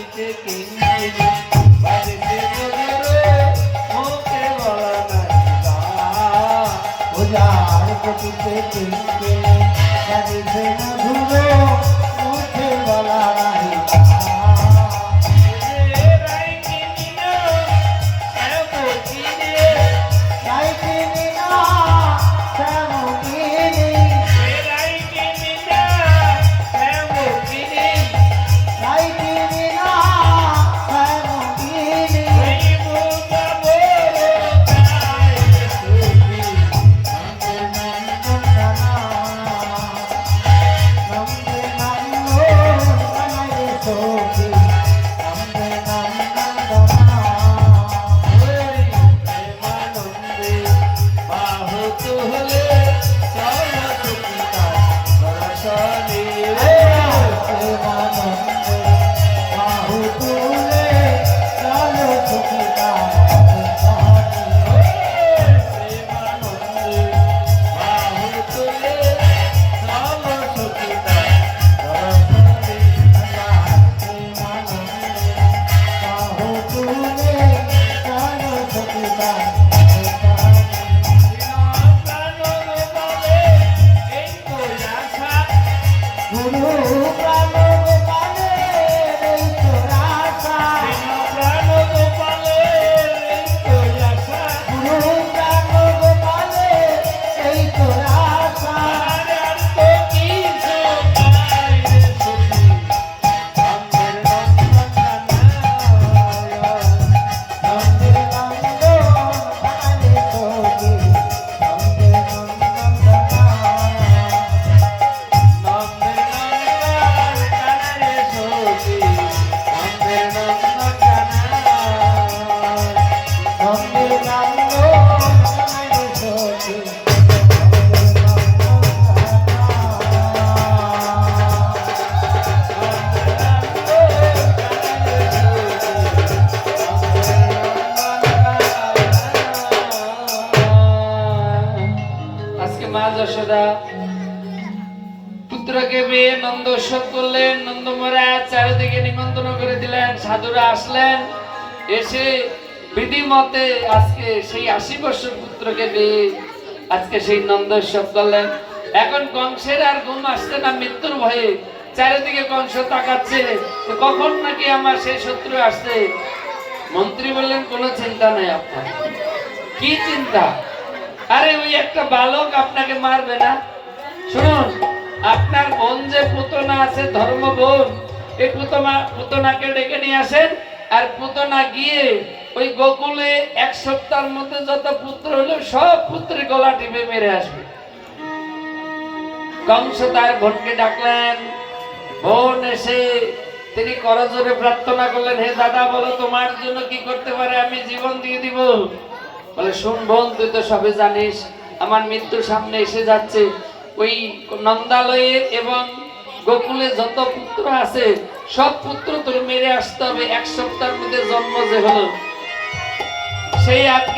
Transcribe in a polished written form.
প্রকৃতিতে কিঞ্চিত বাজছে মধুরে মুখে বলা নাই উজাড় প্রকৃতিতে কিঞ্চিত বাজছে মধুরে মুখে বলা নাই পুত্রকে বিয়ে নন্দ উৎসব করলেন। নন্দ মহারাজ চারিদিকে নিমন্ত্রণ করে দিলেন, সাধুরা আসলেন, এসে বিধি মতে আজকে সেই 80 বছর পুত্রকে বিয়ে আজকে সেই নন্দ উৎসব করলেন। এখন কংসের আর ঘুম আসছে না মৃত্যুর ভয়ে, চারিদিকে কংস তাকাচ্ছে কখন নাকি আমার সেই শত্রু আসছে। মন্ত্রী বললেন কোনো চিন্তা নেই আপনার। কি চিন্তা? আরে ওই একটা বালক আপনাকে মারবে না। শুনুন, আপনার বোন যে পুতনা আছে ধর্ম বোন, এই পুতনাকে ডেকে নিয়ে আসেন, আর পুতনা গিয়ে ওই গোকুলে 1 সপ্তাহের মধ্যে যত পুত্র হলো সব পুত্রের গলা টিপে মেরে আসবে। কংস তার বোনকে ডাকলেন। বোন এসে তিনি করজোরে প্রার্থনা করলেন, হে দাদা বলো তোমার জন্য কি করতে পারে, আমি জীবন দিয়ে দিব। বলে শোন বোন, তুই তো সবে জানিস আমার মৃত্যু সামনে এসে যাচ্ছে। ওই নন্দালয়ে এবং গোকুলে যত পুত্র আছে সব পুত্র তোর মেরে আসতে হবে 1 সপ্তাহের মধ্যে জন্ম যে হলো সেই